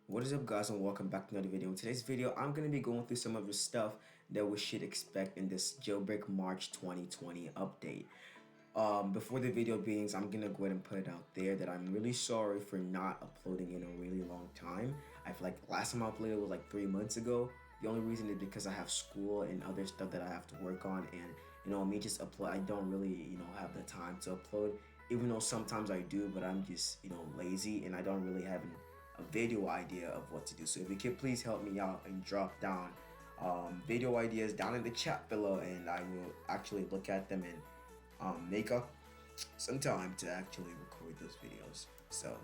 What is up, guys, and welcome back to another video. In today's video, I'm going to be going through some of the stuff that we should expect in this Jailbreak March 2020 update. Before the video begins, I'm going to go ahead and put it out there that I'm really sorry for not uploading in a really long time. I feel like last time I uploaded was like 3 months ago. The only reason is because I have school and other stuff that I have to work on, and me just upload, I don't really have the time to upload, even though sometimes I do, but I'm just lazy and I don't really have a video idea of what to do. So if you could please help me out and drop down video ideas down in the chat below, and I will actually look at them and make up some time to actually record those videos. So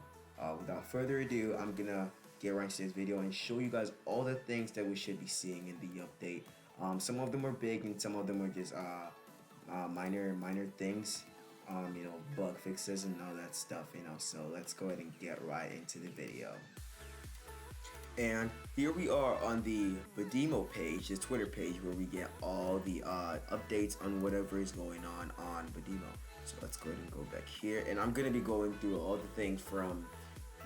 without further ado, I'm gonna get right into this video and show you guys all the things that we should be seeing in the update. Some of them are big and some of them are just minor things, bug fixes and all that stuff, so let's go ahead and get right into the video. And here we are on the Badimo page, the Twitter page, where we get all the updates on whatever is going on Badimo. So let's go ahead and go back here, and I'm gonna be going through all the things from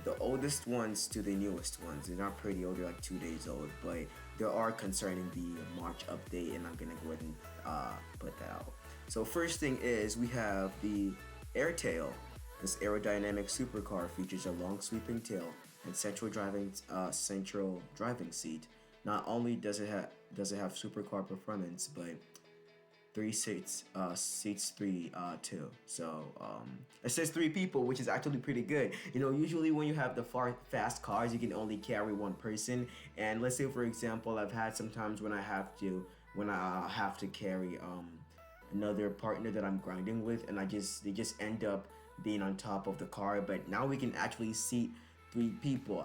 the oldest ones to the newest ones. They're not pretty old, they're like 2 days old, but there are concerning the March update, and I'm gonna go ahead and put that out. So first thing is we have the Airtail. This aerodynamic supercar features a long sweeping tail and central driving seat. Not only does it have supercar performance, but 3 seats, seats 3 too. So it says 3 people, which is actually pretty good. Usually when you have the fast cars, you can only carry 1 person. And let's say, for example, I've had sometimes when I have to carry another partner that I'm grinding with, and they just end up being on top of the car. But now we can actually seat 3 people.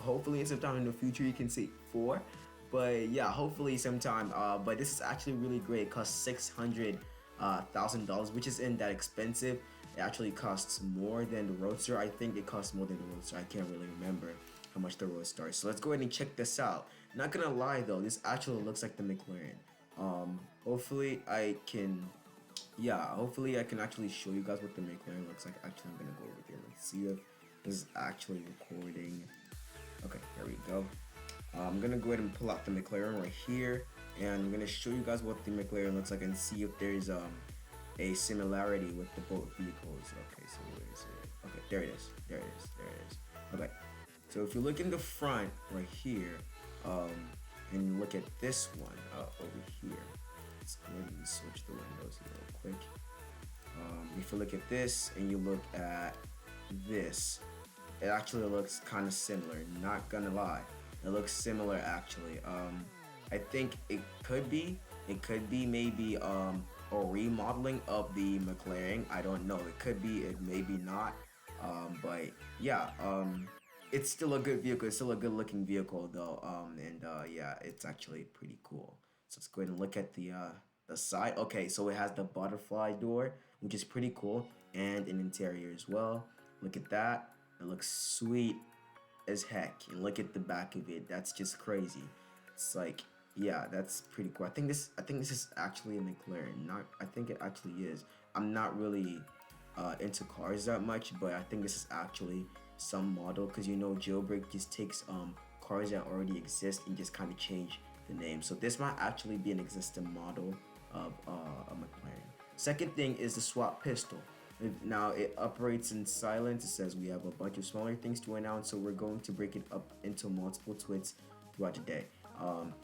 Hopefully sometime in the future you can seat 4. But yeah, hopefully sometime. But this is actually really great. It costs $600,000, which isn't that expensive. It actually costs more than the Roadster. I think it costs more than the Roadster. I can't really remember how much the Roadster is. So let's go ahead and check this out. Not gonna lie though, this actually looks like the McLaren. Hopefully I can actually show you guys what the McLaren looks like. Actually, I'm gonna go over there. Let's see if this is actually recording. Okay, there we go. I'm gonna go ahead and pull out the McLaren right here, and I'm gonna show you guys what the McLaren looks like and see if there's a similarity with the both vehicles. Okay, so where is it? Okay, there it is. Okay, so if you look in the front right here, and look at this one over here. Let's go ahead and switch the windows here real quick. If you look at this and you look at this, it actually looks kind of similar. Not gonna lie, it looks similar actually. I think it could be maybe a remodeling of the McLaren. I don't know. It could be. It maybe not. But yeah. It's still a good vehicle. It's still a good looking vehicle though. Yeah, it's actually pretty cool. So let's go ahead and look at the side. Okay, so it has the butterfly door, which is pretty cool, and an interior as well. Look at that. It looks sweet as heck. And look at the back of it. That's just crazy. It's like, yeah, that's pretty cool. I think this is actually a McLaren. I think it actually is. I'm not really into cars that much, but I think this is actually some model, because Jailbreak just takes cars that already exist and just kind of change the name. So this might actually be an existing model of a McLaren. Second thing is the swap pistol. Now it operates in silence. It says we have a bunch of smaller things to announce, so we're going to break it up into multiple tweets throughout the day.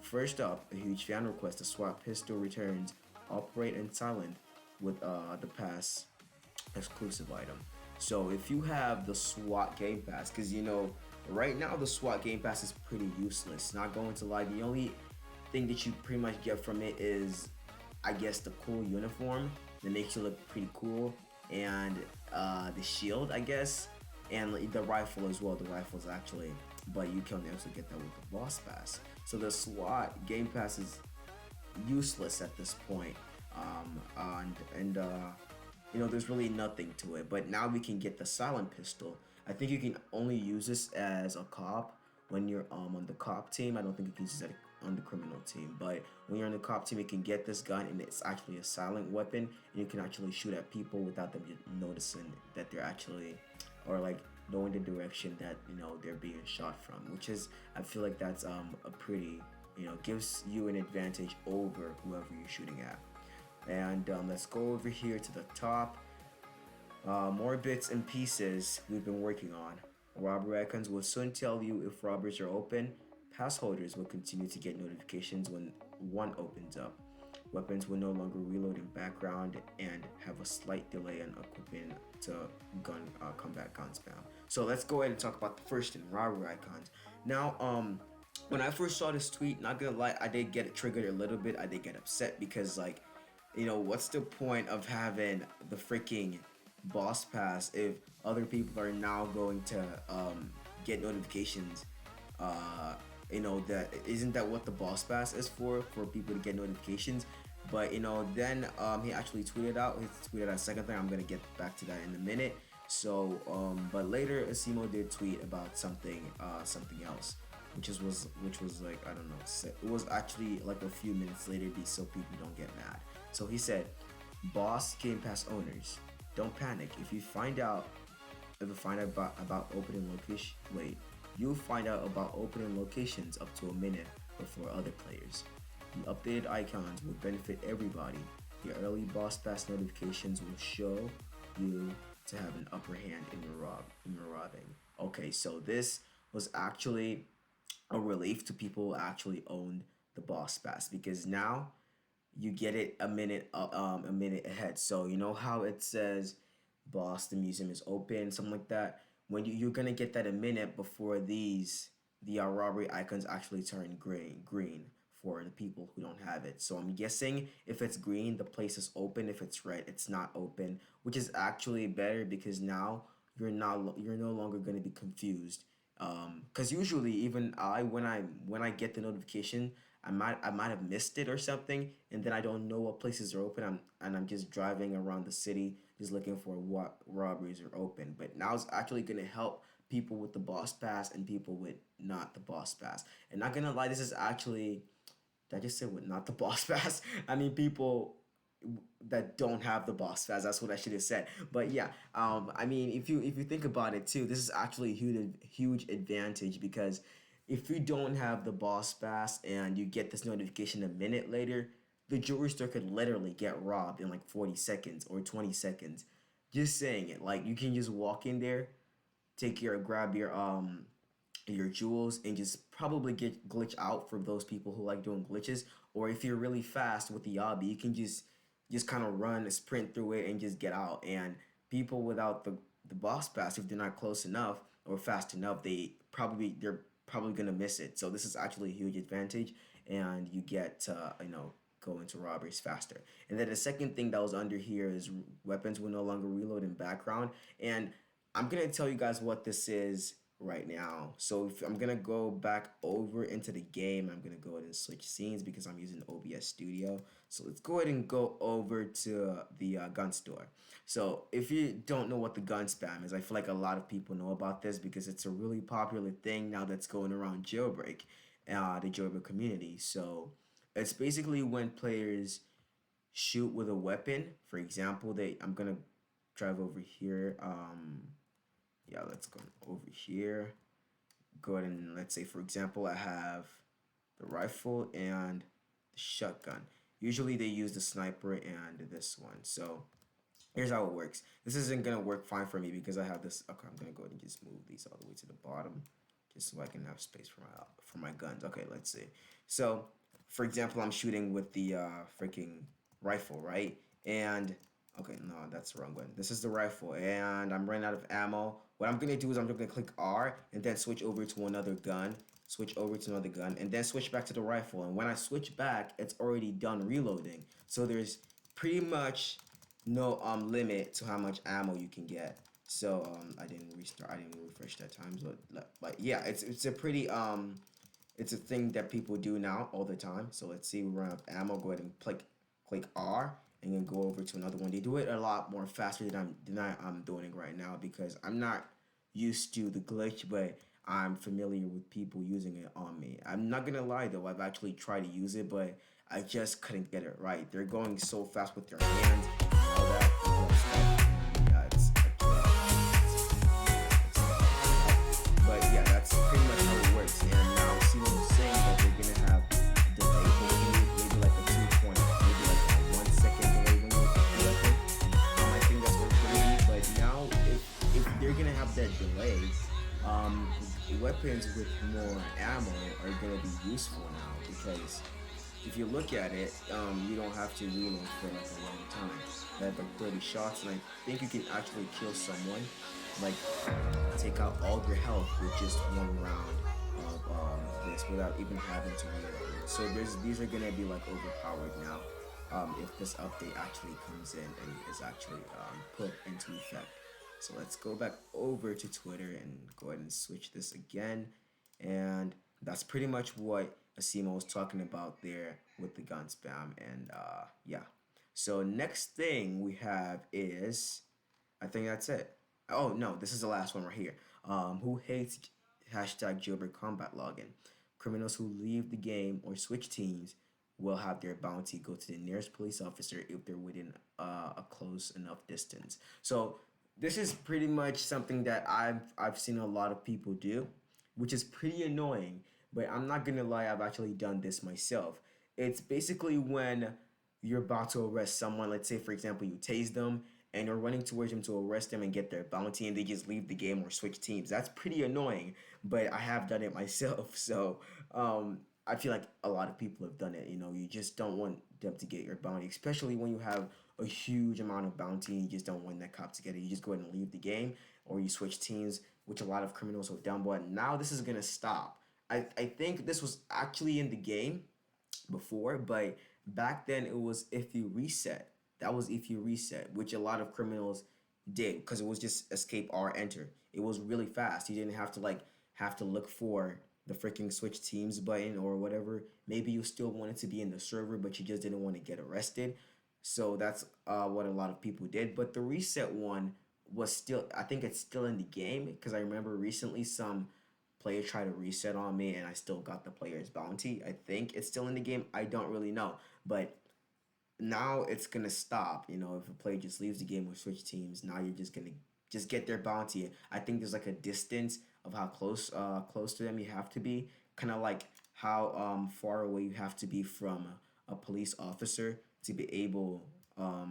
First up, a huge fan request: the swap pistol returns. Operate in silent with the pass exclusive item. So if you have the SWAT Game Pass, because right now the SWAT Game Pass is pretty useless. Not going to lie, the only thing that you pretty much get from it is, I guess, the cool uniform that makes you look pretty cool, and the shield, I guess, and the rifle as well. The rifle's actually, but you can also get that with the Boss Pass. So the SWAT Game Pass is useless at this point, there's really nothing to it. But now we can get the silent pistol. I think you can only use this as a cop when you're on the cop team. I don't think you can use it on the criminal team, but when you're on the cop team, you can get this gun, and it's actually a silent weapon, and you can actually shoot at people without them noticing that they're actually, or like knowing the direction that they're being shot from, which is, I feel like that's a pretty, gives you an advantage over whoever you're shooting at. And let's go over here to the top. More bits and pieces we've been working on. Robber icons will soon tell you if robbers are open. Pass holders will continue to get notifications when one opens up. Weapons will no longer reload in background and have a slight delay on equipping to combat gun spam. So let's go ahead and talk about the first thing, robber icons. Now, when I first saw this tweet, not gonna lie, I did get triggered a little bit. I did get upset because, like, what's the point of having the freaking boss pass if other people are now going to get notifications? That isn't that what the boss pass is for people to get notifications? But then he actually tweeted out a second thing. I'm gonna get back to that in a minute. So but later Asimo did tweet about something else, which was like, I don't know, it was actually like a few minutes later, so people don't get mad. So he said, boss Game Pass owners, don't panic if you find out about opening location. You'll find out about opening locations up to a minute before other players. The updated icons will benefit everybody. The early boss pass notifications will show you to have an upper hand in your robbing. Okay, so this was actually a relief to people who actually owned the boss pass, because now you get it a minute ahead. So you know how it says boss, the museum is open, something like that. When you're gonna get that a minute before the robbery icons actually turn green for the people who don't have it. So I'm guessing if it's green, the place is open. If it's red, it's not open, which is actually better, because now you're no longer gonna be confused. Because usually, even when I get the notification, I might have missed it or something, and then I don't know what places are open. I'm just driving around the city just looking for what robberies are open. But now it's actually gonna help people with the boss pass and people with not the boss pass. And not gonna lie, this is actually, did I just say with not the boss pass? I mean people that don't have the boss pass. That's what I should have said. But yeah, I mean, if you think about it too, this is actually a huge advantage, because if you don't have the boss pass and you get this notification a minute later, the jewelry store could literally get robbed in like 40 seconds or 20 seconds. Just saying it. Like, you can just walk in there, grab your jewels, and just probably get glitch out for those people who like doing glitches. Or if you're really fast with the obby, you can just kind of run, sprint through it, and just get out. And people without the boss pass, if they're not close enough or fast enough, they're probably gonna miss it. So this is actually a huge advantage, and you get to go into robberies faster. And then the second thing that was under here is weapons will no longer reload in background. And I'm gonna tell you guys what this is right now. So if I'm gonna go back over into the game, I'm gonna go ahead and switch scenes because I'm using OBS Studio. So let's go ahead and go over to the gun store. So if you don't know what the gun spam is, I feel like a lot of people know about this because it's a really popular thing now that's going around Jailbreak, the Jailbreak community. So it's basically when players shoot with a weapon. For example, I'm gonna drive over here. Yeah, let's go over here. Go ahead and let's say, for example, I have the rifle and the shotgun. Usually they use the sniper and this one. So here's how it works. This isn't gonna work fine for me because I have this. Okay, I'm gonna go ahead and just move these all the way to the bottom, just so I can have space for my guns. Okay, let's see. So, for example, I'm shooting with the freaking rifle, right? And okay, no, that's the wrong one. This is the rifle, and I'm running out of ammo. What I'm gonna do is I'm gonna click R and then switch over to another gun. And then switch back to the rifle. And when I switch back, it's already done reloading. So there's pretty much no limit to how much ammo you can get. So I didn't refresh that time. But yeah, it's a pretty it's a thing that people do now all the time. So let's see, we run out of ammo. Go ahead and click R and then go over to another one. They do it a lot more faster than I'm doing it right now because I'm not used to the glitch, but I'm familiar with people using it on me. I'm not gonna lie though, I've actually tried to use it, but I just couldn't get it right. They're going so fast with their hands and all that stuff. Yeah, it's um, weapons with more ammo are gonna be useful now because if you look at it, you don't have to reload for like a long time. I have like 30 shots, and I think you can actually kill someone, like take out all of your health with just one round of this without even having to reload. So these are gonna be like overpowered now. If this update actually comes in and is actually put into effect. So let's go back over to Twitter and go ahead and switch this again. And that's pretty much what Asimo was talking about there with the gun spam. And yeah. So next thing we have is, I think that's it. Oh no, this is the last one right here. Who hates hashtag jailbreak combat login? Criminals who leave the game or switch teams will have their bounty go to the nearest police officer if they're within a close enough distance. So this is pretty much something that I've seen a lot of people do, which is pretty annoying. But I'm not gonna lie, I've actually done this myself. It's basically when you're about to arrest someone. Let's say, for example, you tase them and you're running towards them to arrest them and get their bounty, and they just leave the game or switch teams. That's pretty annoying, but I have done it myself. So I feel like a lot of people have done it. You know, you just don't want them to get your bounty, especially when you have a huge amount of bounty and you just don't want that cop to get it. You just go ahead and leave the game, or you switch teams, which a lot of criminals have done. But now this is gonna stop. I think this was actually in the game before, but back then it was if you reset. That was if you reset, which a lot of criminals did because it was just escape R enter. It was really fast. You didn't have to have to look for the freaking switch teams button or whatever. Maybe you still wanted to be in the server, but you just didn't want to get arrested. So that's what a lot of people did. But the reset one was still, I think it's still in the game because I remember recently some player tried to reset on me and I still got the player's bounty. I think it's still in the game. I don't really know. But now it's gonna stop. You know, if a player just leaves the game or switch teams, now you're just gonna just get their bounty. I think there's like a distance of how close to them you have to be, kind of like how far away you have to be from a police officer to be able to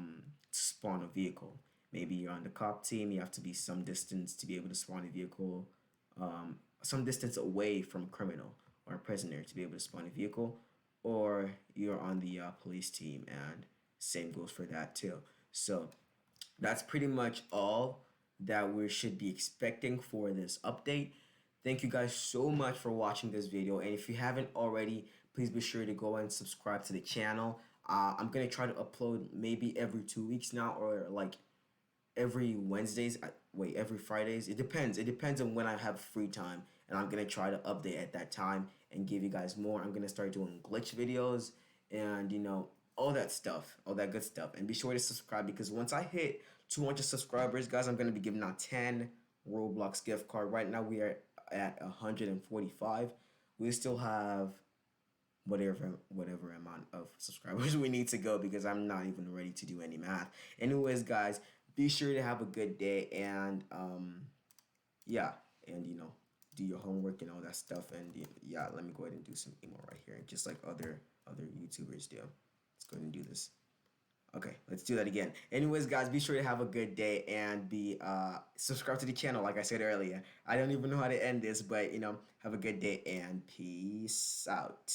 spawn a vehicle. Maybe you're on the cop team, you have to be some distance to be able to spawn a vehicle, some distance away from a criminal or a prisoner to be able to spawn a vehicle, or you're on the police team, and same goes for that too. So that's pretty much all that we should be expecting for this update. Thank you guys so much for watching this video, and if you haven't already, please be sure to go and subscribe to the channel. I'm gonna try to upload maybe every 2 weeks now, or like every Wednesdays. Wait, every Fridays. It depends. It depends on when I have free time, and I'm gonna try to update at that time and give you guys more. I'm gonna start doing glitch videos and all that stuff, all that good stuff. And be sure to subscribe because once I hit 200 subscribers, guys, I'm gonna be giving out 10 Roblox gift card. Right now we are at 145. We still have whatever amount of subscribers we need to go because I'm not even ready to do any math. Anyways, guys, be sure to have a good day, and yeah, and do your homework and all that stuff. And yeah, let me go ahead and do some emo right here, just like other YouTubers do. Let's go ahead and do this. Okay, let's do that again. Anyways, guys, be sure to have a good day and be subscribe to the channel like I said earlier. I don't even know how to end this, but have a good day and peace out.